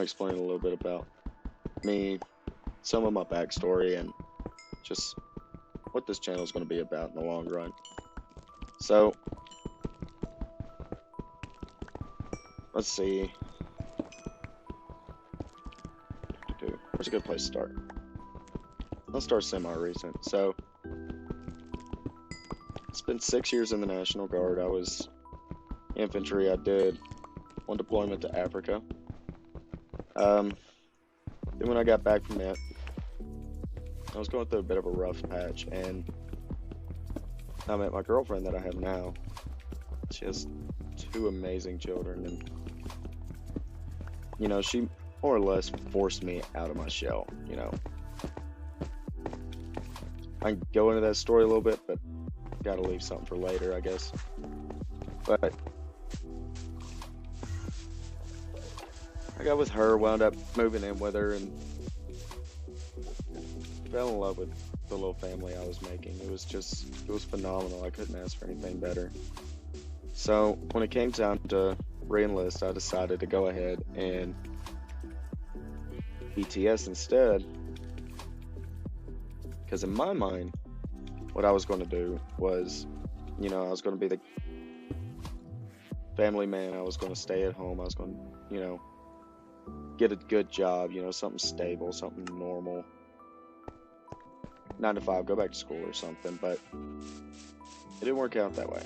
explain a little bit about me, some of my backstory, and just what this channel is going to be about in the long run. So, let's see. Where's a good place to start? Let's start semi-recent. So, it's been 6 years in the National Guard. I was infantry. I did one deployment to Africa. Then when I got back from that, I was going through a bit of a rough patch, and I met my girlfriend that I have now. She has 2 amazing children, and she more or less forced me out of my shell. I can go into that story a little bit, but gotta leave something for later, I guess. But I got with her, wound up moving in with her, and fell in love with the little family I was making. It was phenomenal. I couldn't ask for anything better. So when it came time to re-enlist, I decided to go ahead and ETS instead, because in my mind, what I was going to do was, I was going to be the family man. I was going to stay at home. I was going to, get a good job, something stable, something normal. 9 to 5, go back to school or something, but it didn't work out that way.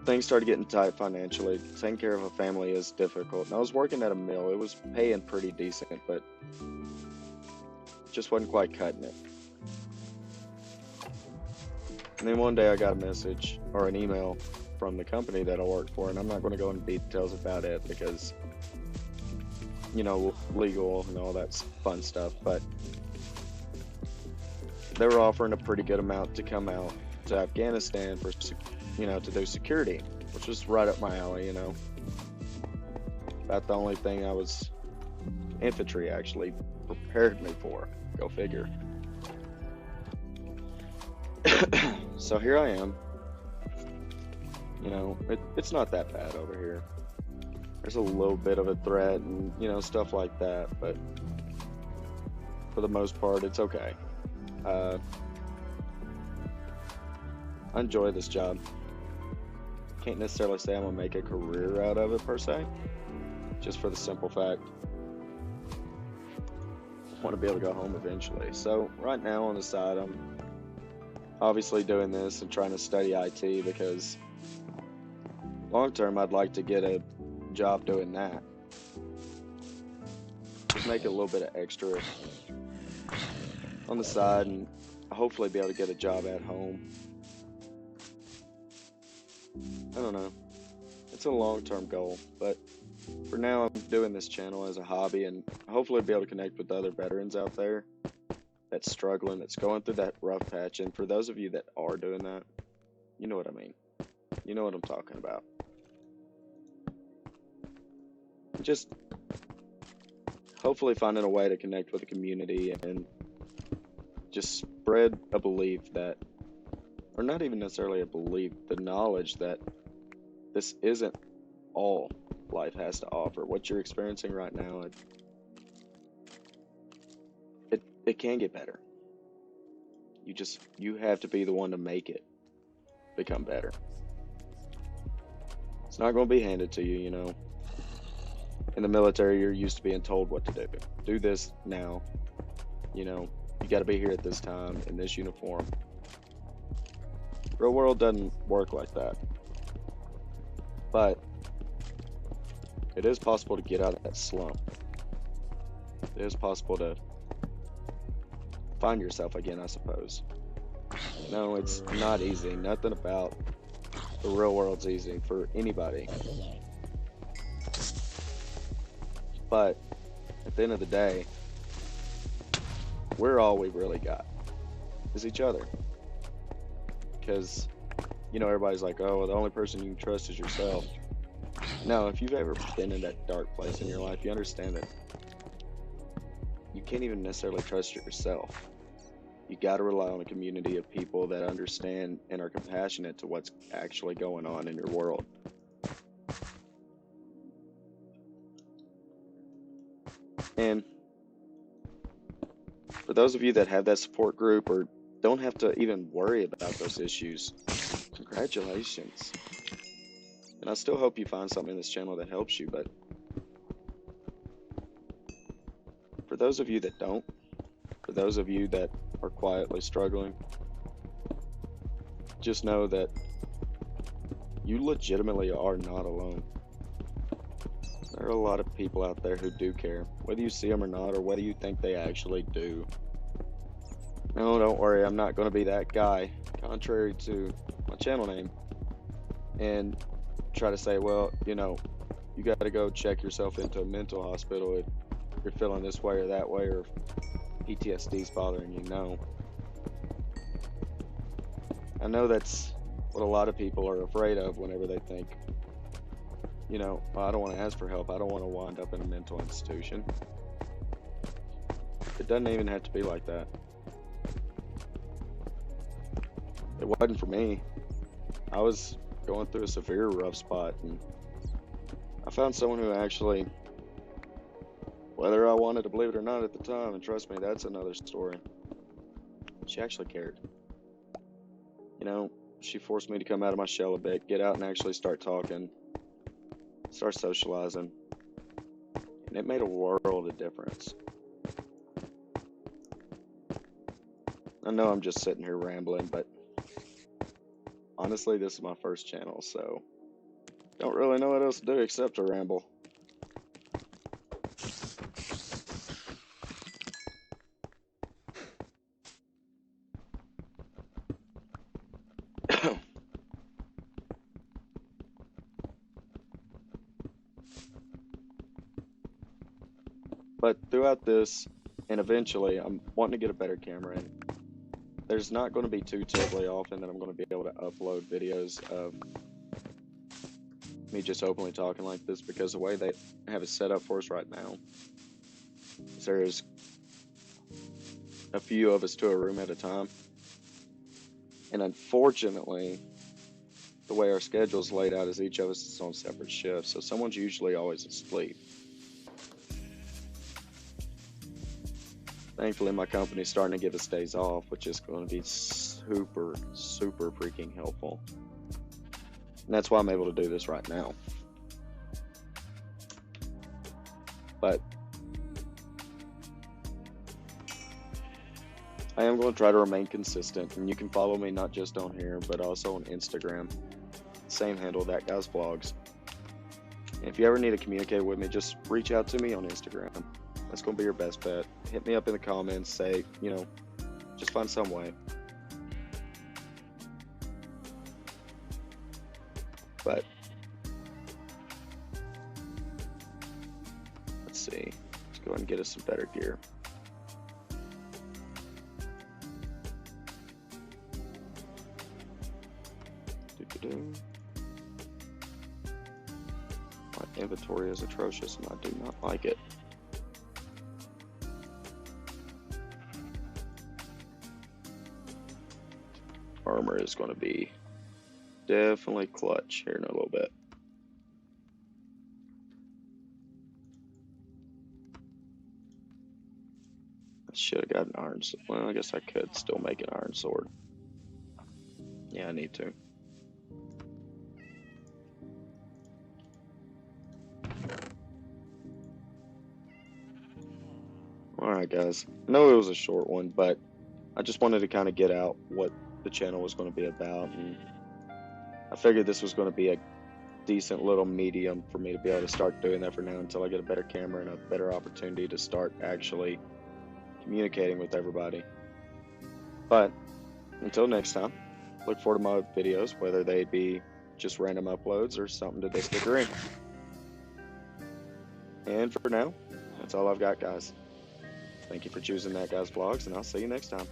Things started getting tight financially. Taking care of a family is difficult. And I was working at a mill. It was paying pretty decent, but just wasn't quite cutting it. And then one day I got a message or an email from the company that I worked for, and I'm not going to go into details about it because, legal and all that fun stuff, but they were offering a pretty good amount to come out to Afghanistan for, to do security, which was right up my alley, About the only thing infantry actually prepared me for. Go figure. So here I am. It's not that bad over here. There's a little bit of a threat and, stuff like that, but for the most part, it's okay. I enjoy this job. Can't necessarily say I'm gonna make a career out of it per se, just for the simple fact I want to be able to go home eventually. So right now on the side, I'm obviously doing this and trying to study IT because long term I'd like to get a job doing that. Just make it a little bit of extra on the side and hopefully be able to get a job at home. I don't know. It's a long-term goal, but for now I'm doing this channel as a hobby and hopefully be able to connect with other veterans out there that's struggling, that's going through that rough patch. And for those of you that are doing that, you know what I mean. You know what I'm talking about. Just hopefully finding a way to connect with the community and just spread a belief that, or not even necessarily a belief, the knowledge that this isn't all life has to offer. What you're experiencing right now, it can get better. You have to be the one to make it become better. It's not going to be handed to you, In the military, you're used to being told what to do. Do this now. You got to be here at this time in this uniform. Real world doesn't work like that. But it is possible to get out of that slump. It is possible to find yourself again, I suppose. No, it's not easy. Nothing about the real world's easy for anybody. But at the end of the day, we're all we really got is each other. Because, everybody's like, oh, well, the only person you can trust is yourself. No, if you've ever been in that dark place in your life, you understand that you can't even necessarily trust yourself. You got to rely on a community of people that understand and are compassionate to what's actually going on in your world. And for those of you that have that support group or don't have to even worry about those issues, congratulations. And I still hope you find something in this channel that helps you, but for those of you that don't, for those of you that are quietly struggling, just know that you legitimately are not alone. There are a lot of people out there who do care, whether you see them or not, or whether you think they actually do. No, don't worry, I'm not going to be that guy, contrary to my channel name, and try to say, well, you know, you got to go check yourself into a mental hospital if you're feeling this way or that way, or PTSD is bothering you. No. I know that's what a lot of people are afraid of whenever they think, you know, well, I don't want to ask for help. I don't want to wind up in a mental institution. It doesn't even have to be like that. It wasn't for me. I was going through a severe rough spot, and I found someone who actually, whether I wanted to believe it or not at the time, and trust me, that's another story, she actually cared. You know, she forced me to come out of my shell a bit, get out and actually start talking, start socializing, and it made a world of difference. I know I'm just sitting here rambling, but honestly, this is my first channel, so don't really know what else to do except to ramble. But throughout this, and eventually, I'm wanting to get a better camera, and there's not going to be too terribly often that I'm going to be able to upload videos of me just openly talking like this, because the way they have it set up for us right now is there's a few of us to a room at a time, and unfortunately the way our schedule is laid out is each of us is on separate shifts, so someone's usually always asleep. Thankfully, my company's starting to give us days off, which is going to be super freaking helpful. And that's why I'm able to do this right now. But I am going to try to remain consistent, and you can follow me not just on here, but also on Instagram. Same handle, That Guy's Vlogs. And if you ever need to communicate with me, just reach out to me on Instagram. That's going to be your best bet. Hit me up in the comments, say, you know, just find some way. But let's see. Let's go ahead and get us some better gear. My inventory is atrocious and I do not like it. Armor is going to be definitely clutch here in a little bit. I should have got an iron sword. Well, I guess I could still make an iron sword. Yeah, I need to. Alright guys, I know it was a short one, but I just wanted to kind of get out what the channel was going to be about, and I figured this was going to be a decent little medium for me to be able to start doing that for now until I get a better camera and a better opportunity to start actually communicating with everybody. But until next time, look forward to my videos, whether they be just random uploads or something to this degree. And for now, that's all I've got, guys. Thank you for choosing That Guy's Vlogs, and I'll see you next time.